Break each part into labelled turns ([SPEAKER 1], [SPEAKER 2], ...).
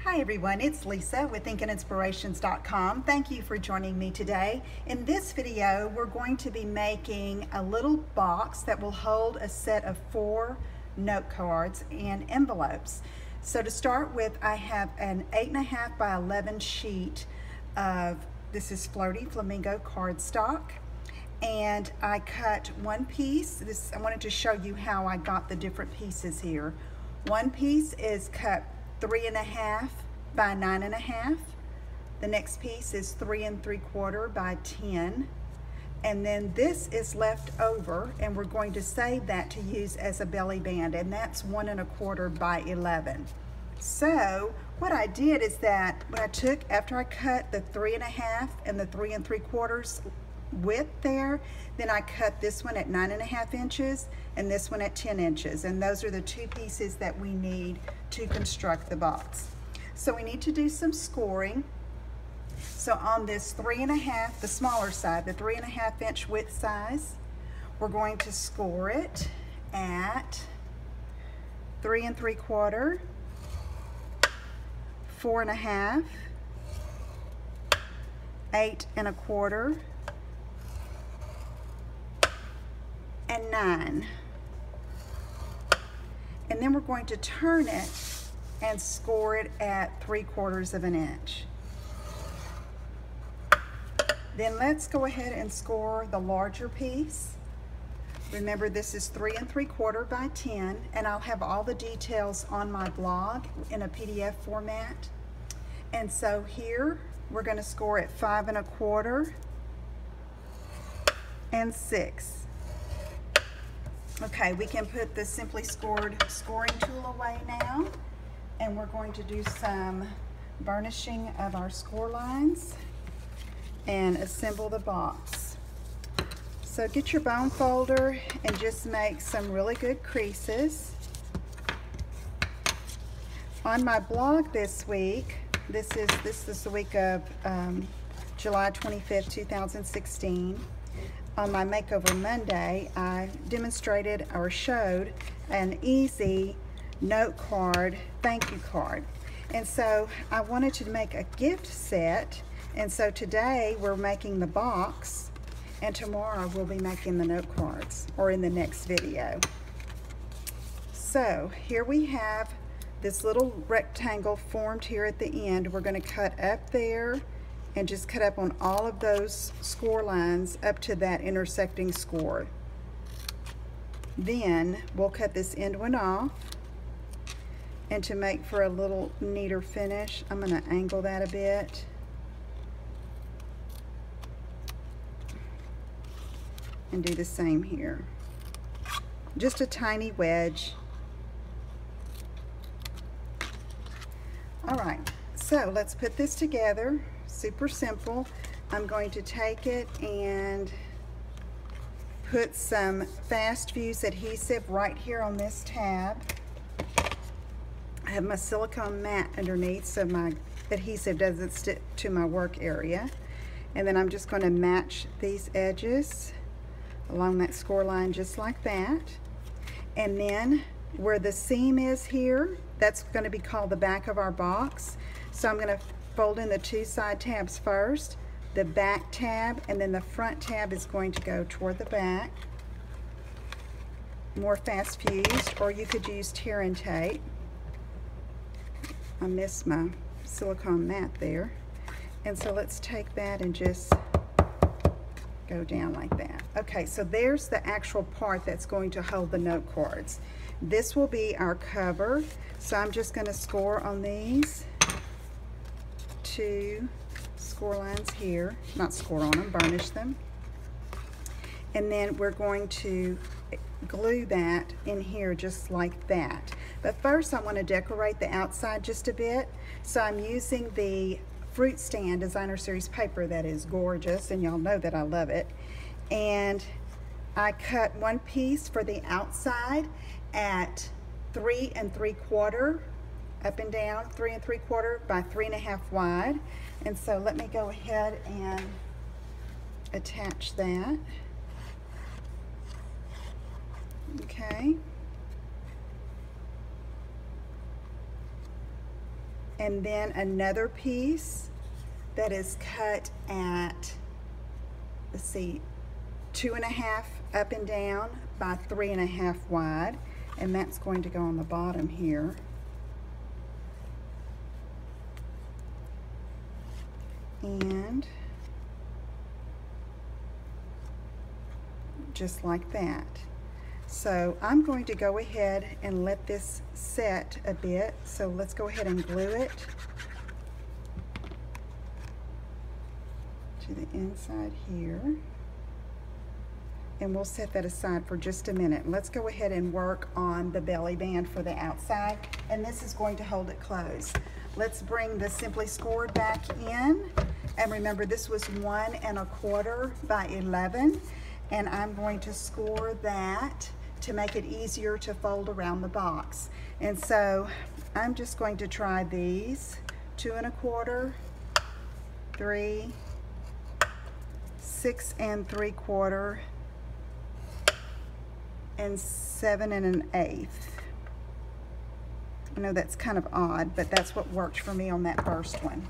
[SPEAKER 1] Hi everyone, it's Lisa with ThinkingInspirations.com. Thank you for joining me today. In this video, we're going to be making a little box that will hold a set of 4 note cards and envelopes. So to start with, I have an 8.5 by 11 sheet of, this is Floaty Flamingo cardstock. And I cut one piece. I wanted to show you how I got the different pieces here. One piece is cut 3.5 by 9.5. The next piece is 3 3/4 by 10. And then this is left over, and we're going to save that to use as a belly band, and that's 1 1/4 by 11. So what I did is that what I took after I cut the 3.5 and the 3 3/4 width there, then I cut this one at 9.5 inches and this one at 10 inches, and those are the 2 pieces that we need to construct the box. So we need to do some scoring. So on this 3.5, the smaller side, the 3.5 inch width size, we're going to score it at 3 3/4, 4.5, 8 1/4, and 9. And then we're going to turn it and score it at 3/4 of an inch. Then let's go ahead and score the larger piece. Remember, this is 3 3/4 by 10, and I'll have all the details on my blog in a PDF format. And so here we're going to score at 5 1/4 and 6. Okay, we can put the Simply Scored scoring tool away now, and we're going to do some burnishing of our score lines and assemble the box. So get your bone folder and just make some really good creases. On my blog this week, this is the week of July 25th, 2016. On my Makeover Monday, I demonstrated or showed an easy note card, thank you card. And so I wanted to make a gift set, and so today we're making the box, and tomorrow we'll be making the note cards, or in the next video. So here we have this little rectangle formed here at the end. We're going to cut up there and just cut up on all of those score lines up to that intersecting score. Then we'll cut this end one off, and to make for a little neater finish, I'm going to angle that a bit. And do the same here. Just a tiny wedge. All right, so let's put this together. Super simple. I'm going to take it and put some Fast Fuse adhesive right here on this tab. I have my silicone mat underneath so my adhesive doesn't stick to my work area. And then I'm just going to match these edges along that score line just like that. And then where the seam is here, that's going to be called the back of our box. So I'm going to fold in the 2 side tabs first, the back tab, and then the front tab is going to go toward the back. More Fast Fused, or you could use tear and tape. I missed my silicone mat there. And so let's take that and just go down like that. Okay, so there's the actual part that's going to hold the note cards. This will be our cover. So I'm just going to score on these 2 score lines here, not score on them, burnish them. And then we're going to glue that in here just like that. But first I want to decorate the outside just a bit. So I'm using the Fruit Stand Designer Series paper that is gorgeous, and y'all know that I love it. And I cut one piece for the outside at 3 3/4 up and down, 3 3/4 by 3.5 wide. And so let me go ahead and attach that. Okay. and then another piece that is cut at, let's see, 2.5 up and down by 3.5 wide, and that's going to go on the bottom here. And just like that. So I'm going to go ahead and let this set a bit. So let's go ahead and glue it to the inside here. And we'll set that aside for just a minute. Let's go ahead and work on the belly band for the outside, and this is going to hold it closed. Let's bring the Simply Scored back in, and remember this was 1 1/4 by 11, and I'm going to score that to make it easier to fold around the box. And so I'm just going to try these 2 1/4, 3, 6 3/4, and 7 1/8. I know that's kind of odd, but that's what worked for me on that first one.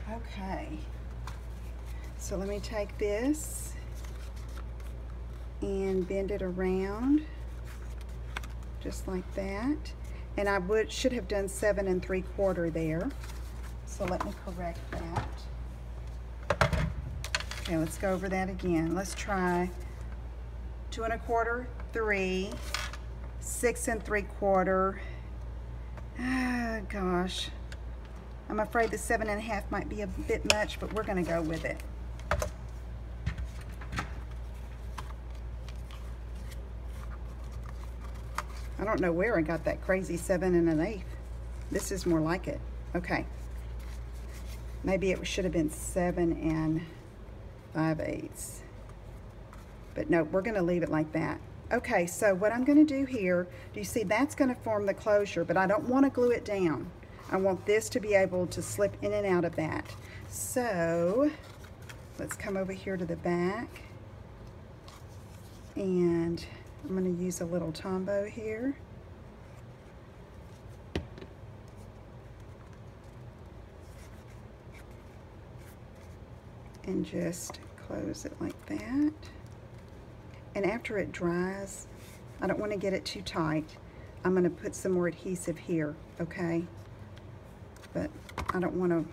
[SPEAKER 1] Okay, so let me take this and bend it around just like that. And I should have done 7 3/4 there, so let me correct that. Okay, let's go over that again. Let's try 2 1/4, 3, 6 3/4. Ah, gosh. I'm afraid the 7 1/2 might be a bit much, but we're going to go with it. I don't know where I got that crazy 7 1/8. This is more like it. Okay. Maybe it should have been 7 5/8. But no, we're going to leave it like that. Okay, so what I'm going to do here, do you see that's going to form the closure, but I don't want to glue it down. I want this to be able to slip in and out of that. So let's come over here to the back, and I'm going to use a little Tombow here. And just close it like that. And after it dries, I don't want to get it too tight. I'm going to put some more adhesive here, okay? But I don't want to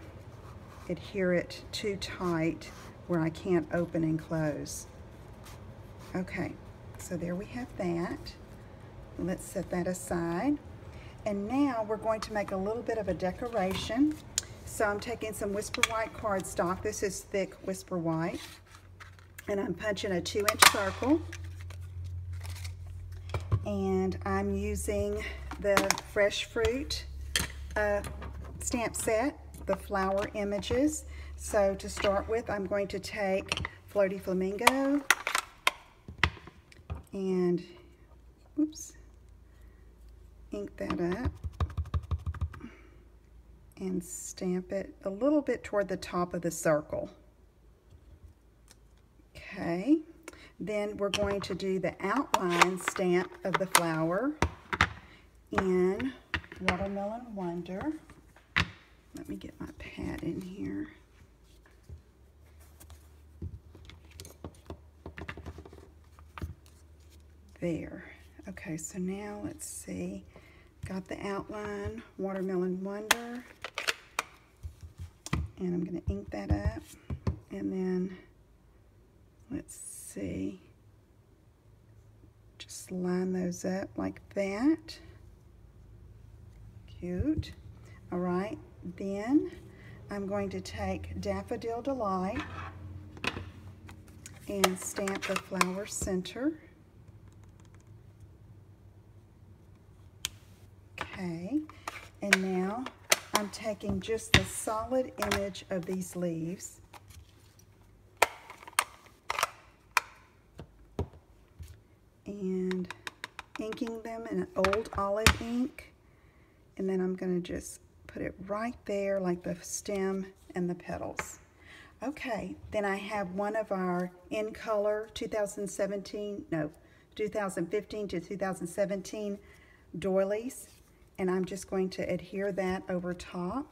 [SPEAKER 1] adhere it too tight where I can't open and close. Okay, so there we have that. Let's set that aside. And now we're going to make a little bit of a decoration. So I'm taking some Whisper White cardstock. This is thick Whisper White. And I'm punching a 2-inch circle, and I'm using the Fresh Fruit stamp set, the flower images. So to start with, I'm going to take Floaty Flamingo and, oops, ink that up and stamp it a little bit toward the top of the circle. Okay, then we're going to do the outline stamp of the flower in Watermelon Wonder. Let me get my pad in here. There. Okay, so now let's see. Got the outline, Watermelon Wonder. And I'm going to ink that up. And then let's see, just line those up like that. Cute. All right, then I'm going to take Daffodil Delight and stamp the flower center. Okay, and now I'm taking just the solid image of these leaves and inking them in old olive ink, and then I'm going to just put it right there like the stem and the petals. Okay, then I have one of our in color 2015 to 2017 doilies, And I'm just going to adhere that over top.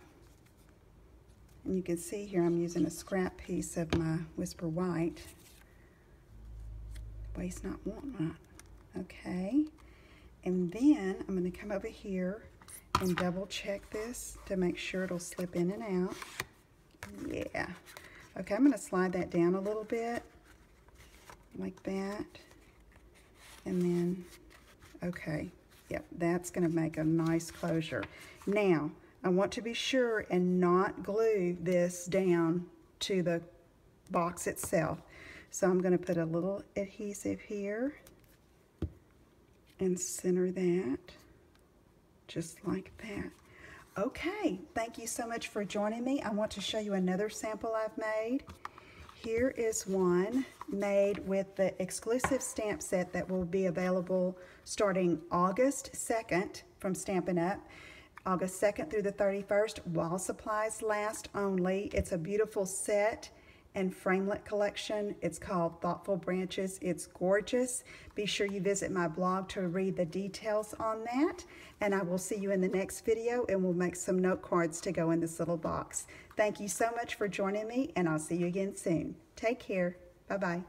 [SPEAKER 1] And you can see here I'm using a scrap piece of my Whisper White. Waste not, want not. Okay. And then I'm going to come over here and double check this to make sure it'll slip in and out. Yeah. Okay, I'm going to slide that down a little bit, like that. And then, okay, yep, that's going to make a nice closure. Now, I want to be sure and not glue this down to the box itself. So I'm going to put a little adhesive here and center that, just like that. Okay, thank you so much for joining me. I want to show you another sample I've made. Here is one made with the exclusive stamp set that will be available starting August 2nd from Stampin' Up. August 2nd through the 31st, while supplies last only. It's a beautiful set and framelit collection. It's called Thoughtful Branches. It's gorgeous. Be sure you visit my blog to read the details on that. And I will see you in the next video, and we'll make some note cards to go in this little box. Thank you so much for joining me, and I'll see you again soon. Take care. Bye-bye.